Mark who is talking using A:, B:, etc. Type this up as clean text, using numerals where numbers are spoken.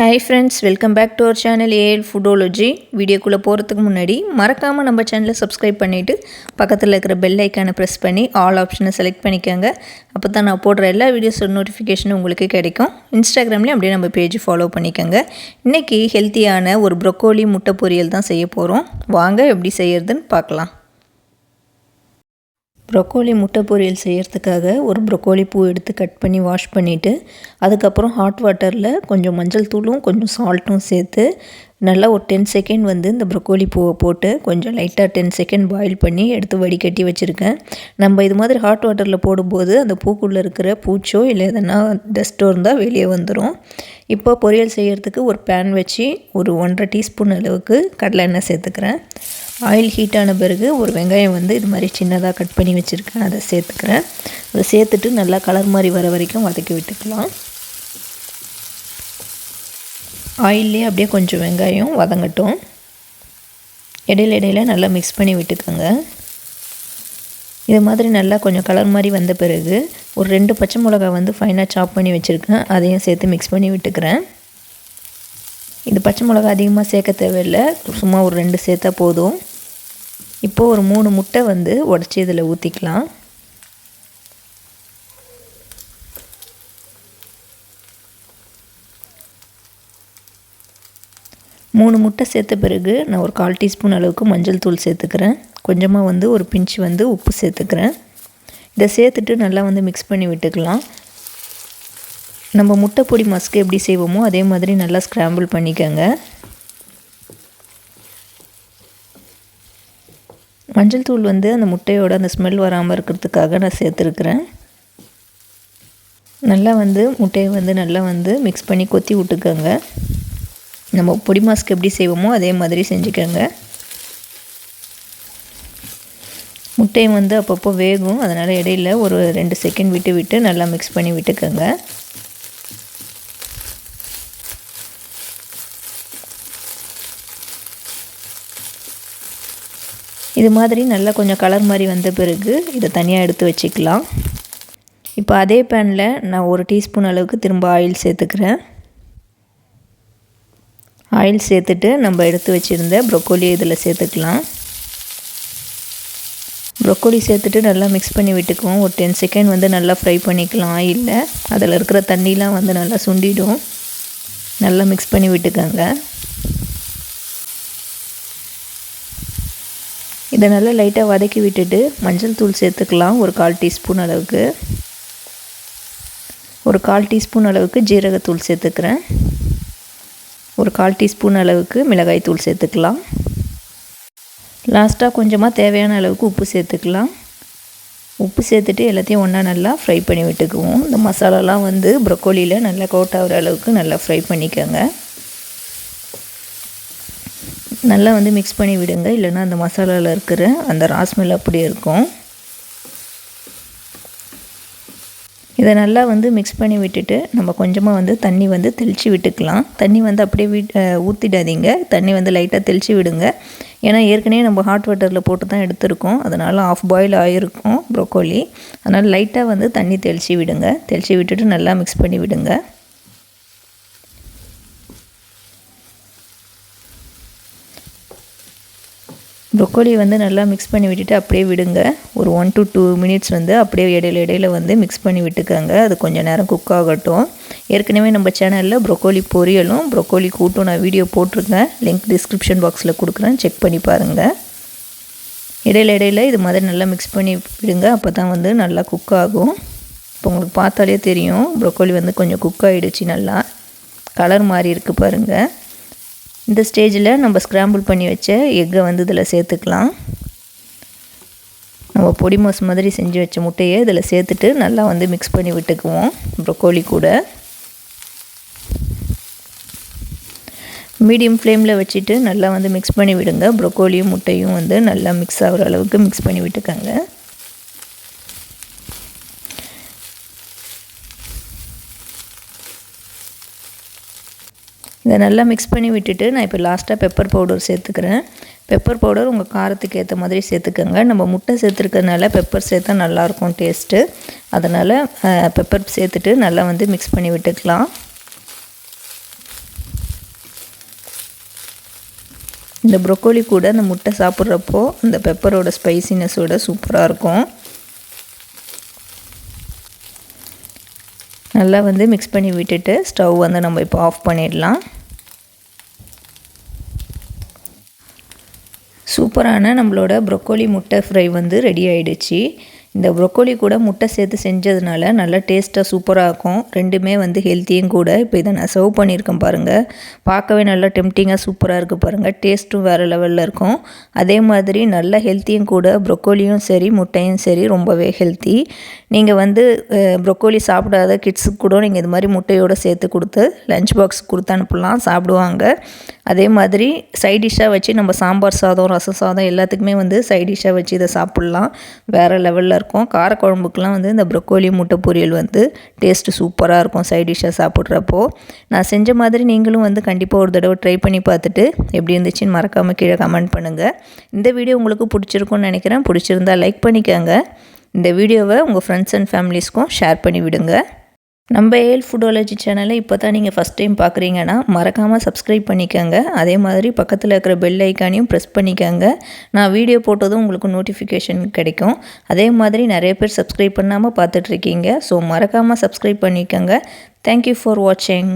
A: Hi friends, welcome back to our channel AL foodology. வீடியோக்குள்ள போறதுக்கு முன்னாடி மறக்காம நம்ம சேனலை சப்ஸ்கிரைப் பண்ணிட்டு பக்கத்துல இருக்கிற பெல் ஐகானை பிரஸ் பண்ணி ஆல் ஆப்ஷனை செலக்ட் பண்ணிக்கங்க. அப்பதான் நான் போடுற எல்லா வீடியோஸோட நோட்டிஃபிகேஷன் உங்களுக்கு கிடைக்கும். இன்ஸ்டாகிராம்லயும் அப்படியே நம்ம பேஜ் ஃபாலோ பண்ணிக்கங்க. இன்னைக்கு ஹெல்த்தியான ஒரு ப்ரோக்கோலி முட்டை பொரியல் தான் செய்ய போறோம். வாங்க எப்படி செய்யறதுன்னு பார்க்கலாம். ப்ரோக்கோலி முட்டை பொரியல் செய்கிறதுக்காக ஒரு ப்ரோக்கோலி பூ எடுத்து கட் பண்ணி வாஷ் பண்ணிவிட்டு அதுக்கப்புறம் ஹாட் வாட்டரில் கொஞ்சம் மஞ்சள் தூளும் கொஞ்சம் சால்ட்டும் சேர்த்து நல்லா ஒரு 10 செகண்ட் இந்த ப்ரோக்கோலி பூவை போட்டு கொஞ்சம் லைட்டாக 10 செகண்ட் பாயில் பண்ணி எடுத்து வடிகட்டி வச்சுருக்கேன். நம்ம இது மாதிரி ஹாட் வாட்டரில் போடும்போது அந்த பூக்குள்ளே இருக்கிற பூச்சோ இல்லை எதனா டஸ்ட்டோ இருந்தால் வெளியே வந்துடும். இப்போ பொரியல் செய்கிறதுக்கு ஒரு பேன் வச்சு ஒரு 1.5 டீஸ்பூன் அளவுக்கு கடலை எண்ணெய் சேர்த்துக்கிறேன். ஆயில் ஹீட் ஆன பிறகு ஒரு வெங்காயம் இது மாதிரி சின்னதாக கட் பண்ணி வச்சுருக்கேன், அதை சேர்த்துக்கிறேன். அதை சேர்த்துட்டு நல்லா கலர் மாதிரி வர வரைக்கும் வதக்கி விட்டுக்கலாம். ஆயிலே அப்படியே கொஞ்சம் வெங்காயம் வதங்கட்டும். இடையில நல்லா மிக்ஸ் பண்ணி விட்டுக்கோங்க. இது மாதிரி நல்லா கொஞ்சம் கலர் மாதிரி வந்த பிறகு ஒரு 2 பச்சை மிளகாய் ஃபைனாக சாப் பண்ணி வச்சுருக்கேன், அதையும் சேர்த்து மிக்ஸ் பண்ணி விட்டுக்கிறேன். இது பச்சை மிளகாய் அதிகமாக சேர்க்க தேவையில்லை, சும்மா ஒரு 2 சேர்த்தா போதும். இப்போது ஒரு 3 முட்டை உடச்சி இதில் ஊற்றிக்கலாம். மூணு முட்டை சேர்த்த பிறகு நான் ஒரு 1/4 டீஸ்பூன் அளவுக்கு மஞ்சள் தூள் சேர்த்துக்கிறேன். கொஞ்சமாக ஒரு பிஞ்ச் உப்பு சேர்த்துக்கிறேன். இதை சேர்த்துட்டு நல்லா மிக்ஸ் பண்ணி விட்டுக்கலாம். நம்ம முட்டை பொடி மஸ்க்கு எப்படி செய்வோமோ அதே மாதிரி நல்லா ஸ்க்ராம்பிள் பண்ணிக்கோங்க. மஞ்சள் தூள் அந்த முட்டையோட அந்த ஸ்மெல் வராமல் இருக்கிறதுக்காக நான் சேர்த்துருக்குறேன். நல்லா முட்டையை நல்லா மிக்ஸ் பண்ணி கொத்தி விட்டுக்கோங்க. நம்ம பொடி மாஸ்க்கு எப்படி செய்வோமோ அதே மாதிரி செஞ்சுக்கோங்க. முட்டையை அப்பப்போ வேகும், அதனால் இடையில ஒரு 2 செகண்ட் விட்டு நல்லா மிக்ஸ் பண்ணி விட்டுக்கோங்க. இது மாதிரி நல்லா கொஞ்சம் கலர் மாதிரி வந்த பிறகு இதை தனியாக எடுத்து வச்சுக்கலாம். இப்போ அதே பேனில் நான் 1 டீஸ்பூன் அளவுக்கு திரும்ப ஆயில் சேர்த்துக்கிறேன். ஆயில் சேர்த்துட்டு நம்ம எடுத்து வச்சுருந்த ப்ரோக்கோலி இதில் சேர்த்துக்கலாம். ப்ரோக்கோலி சேர்த்துட்டு நல்லா மிக்ஸ் பண்ணி விட்டுக்குவோம். ஒரு 10 செகண்ட் நல்லா ஃப்ரை பண்ணிக்கலாம் ஆயிலில். அதில் இருக்கிற தண்ணிலாம் நல்லா சுண்டிடும். நல்லா மிக்ஸ் பண்ணி விட்டுக்கோங்க. இதை நல்லா லைட்டாக வதக்கி விட்டுட்டு மஞ்சள் தூள் சேர்த்துக்கலாம். ஒரு 1/4 டீஸ்பூன் அளவுக்கு. ஒரு 1/4 டீஸ்பூன் அளவுக்கு ஜீரகத்தூள் சேர்த்துக்கிறேன். ஒரு 1/4 டீஸ்பூன் அளவுக்கு மிளகாய் தூள் சேர்த்துக்கலாம். லாஸ்ட்டாக கொஞ்சமாக தேவையான அளவுக்கு உப்பு சேர்த்துக்கலாம். உப்பு சேர்த்துட்டு எல்லாத்தையும் ஒன்றா நல்லா ஃப்ரை பண்ணி விட்டுக்குவோம். இந்த மசாலாலாம் ப்ரோக்கோலியில் நல்லா கோட் ஆகிற அளவுக்கு நல்லா ஃப்ரை பண்ணிக்கோங்க. நல்லா மிக்ஸ் பண்ணி விடுங்க, இல்லைன்னா அந்த மசாலாவில் இருக்கிற அந்த ராஸ்மெல் அப்படியே இருக்கும். இதை நல்லா மிக்ஸ் பண்ணி விட்டுட்டு நம்ம கொஞ்சமாக தண்ணி தெளித்து விட்டுக்கலாம். தண்ணி அப்படியே ஊற்றிடாதீங்க, தண்ணி லைட்டாக தெளித்து விடுங்க. ஏன்னா ஏற்கனவே நம்ம ஹாட் வாட்டரில் போட்டு தான் எடுத்துருக்கோம், அதனால் ஆஃப் பாயில் ஆகிருக்கும் ப்ரோக்கோலி. அதனால் லைட்டாக தண்ணி தெளித்து விடுங்க. தெளித்து விட்டுட்டு நல்லா மிக்ஸ் பண்ணி விடுங்க. ப்ரோக்கோலி நல்லா மிக்ஸ் பண்ணி விட்டுட்டு அப்படியே விடுங்க. ஒரு 1 to 2 மினிட்ஸ் அப்படியே இடையில மிக்ஸ் பண்ணி விட்டுக்கோங்க. அது கொஞ்சம் நேரம் குக் ஆகட்டும். ஏற்கனவே நம்ம சேனலில் ப்ரோக்கோலி பொரியலும் ப்ரோக்கோலி கூட்டும் நான் வீடியோ போட்டிருக்கேன், லிங்க் டிஸ்கிரிப்ஷன் பாக்ஸில் கொடுக்குறேன், செக் பண்ணி பாருங்கள். இடையில இது மாதிரி நல்லா மிக்ஸ் பண்ணி விடுங்க, அப்போ தான் நல்லா குக் ஆகும். இப்போ உங்களுக்கு பார்த்தாலே தெரியும் ப்ரோக்கோலி கொஞ்சம் குக் ஆகிடுச்சு, நல்லா கலர் மாறி இருக்குது பாருங்கள். இந்த ஸ்டேஜில் நம்ம ஸ்க்ராம்பிள் பண்ணி வச்ச எக்கை இதில் சேர்த்துக்கலாம். நம்ம பொடி மாஸ் மாதிரி செஞ்சு வச்ச முட்டையை இதில் சேர்த்துட்டு நல்லா மிக்ஸ் பண்ணி விட்டுக்குவோம் ப்ரோக்கோலி கூட. மீடியம் ஃப்ளேமில் வச்சுட்டு நல்லா மிக்ஸ் பண்ணி விடுங்க. ப்ரோக்கோலியும் முட்டையும் நல்லா மிக்ஸ் ஆகிற அளவுக்கு மிக்ஸ் பண்ணி விட்டுக்கோங்க. இதை நல்லா மிக்ஸ் பண்ணி விட்டுட்டு நான் இப்போ லாஸ்ட்டாக பெப்பர் பவுடர் சேர்த்துக்கிறேன். பெப்பர் பவுடர் உங்கள் காரத்துக்கு ஏற்ற மாதிரி சேர்த்துக்கோங்க. நம்ம முட்டை சேர்த்துருக்கறனால பெப்பர் சேர்த்தா நல்லாயிருக்கும் டேஸ்ட்டு. அதனால் பெப்பர் சேர்த்துட்டு நல்லா மிக்ஸ் பண்ணி விட்டுக்கலாம். இந்த ப்ரொக்கோலி கூட அந்த முட்டை சாப்பிட்றப்போ அந்த பெப்பரோட ஸ்பைசினஸோட சூப்பராக இருக்கும். நல்லா மிக்ஸ் பண்ணி விட்டுட்டு ஸ்டவ் நம்ம இப்போ ஆஃப் பண்ணிடலாம். சூப்பரான நம்மளோட ப்ரொக்கோலி முட்டை ஃப்ரை ரெடி ஆகிடுச்சு. இந்த ப்ரொக்கோலி கூட முட்டை சேர்த்து செஞ்சதுனால நல்லா டேஸ்ட்டாக சூப்பராக இருக்கும். ரெண்டுமே ஹெல்த்தியும் கூட. இப்போ இதை நான் சர்வ் பண்ணியிருக்கேன் பாருங்கள். பார்க்கவே நல்லா டெம்டிங்காக சூப்பராக இருக்குது பாருங்கள். டேஸ்ட்டும் வேறு லெவலில் இருக்கும். அதே மாதிரி நல்ல ஹெல்த்தியும் கூட. ப்ரொக்கோலியும் சரி முட்டையும் சரி ரொம்பவே ஹெல்த்தி. நீங்கள் ப்ரொக்கோலி சாப்பிடாத கிட்ஸுக்கு கூட நீங்கள் இது மாதிரி முட்டையோடு சேர்த்து கொடுத்து லஞ்ச் பாக்ஸ் கொடுத்து அனுப்பலாம், சாப்பிடுவாங்க. அதே மாதிரி சைட் டிஷ்ஷாக வச்சு நம்ம சாம்பார் சாதம், ரசம் சாதம் எல்லாத்துக்குமே சைட் டிஷ்ஷாக வச்சு இதை சாப்பிட்லாம். வேறு லெவலில் இருக்கும். காரக்குழம்புக்கெலாம் இந்த ப்ரொக்கோலி முட்டை பொரியல் டேஸ்ட்டு சூப்பராக இருக்கும் சைட் டிஷ்ஷாக சாப்பிட்றப்போ. நான் செஞ்ச மாதிரி நீங்களும் கண்டிப்பாக ஒரு தடவை ட்ரை பண்ணி பார்த்துட்டு எப்படி இருந்துச்சுன்னு மறக்காமல் கீழே கமெண்ட் பண்ணுங்கள். இந்த வீடியோ உங்களுக்கு பிடிச்சிருக்குன்னு நினைக்கிறேன். பிடிச்சிருந்தா லைக் பண்ணிக்கோங்க. இந்த வீடியோவை உங்கள் ஃப்ரெண்ட்ஸ் அண்ட் ஃபேமிலிஸ்க்கும் ஷேர் பண்ணி விடுங்க. நம்ம ஏல் ஃபுடோலஜி சேனலை இப்போ தான் நீங்கள் ஃபஸ்ட் டைம் பார்க்குறீங்கன்னா மறக்காமல் சப்ஸ்கிரைப் பண்ணிக்கோங்க. அதே மாதிரி பக்கத்தில் இருக்கிற பெல் ஐக்கானையும் ப்ரெஸ் பண்ணிக்கோங்க. நான் வீடியோ போட்டதும் உங்களுக்கு நோட்டிஃபிகேஷன் கிடைக்கும். அதே மாதிரி நிறைய பேர் சப்ஸ்கிரைப் பண்ணாமல் பார்த்துட்ருக்கீங்க. ஸோ மறக்காமல் சப்ஸ்கிரைப் பண்ணிக்கோங்க. தேங்க்யூ ஃபார் வாட்சிங்.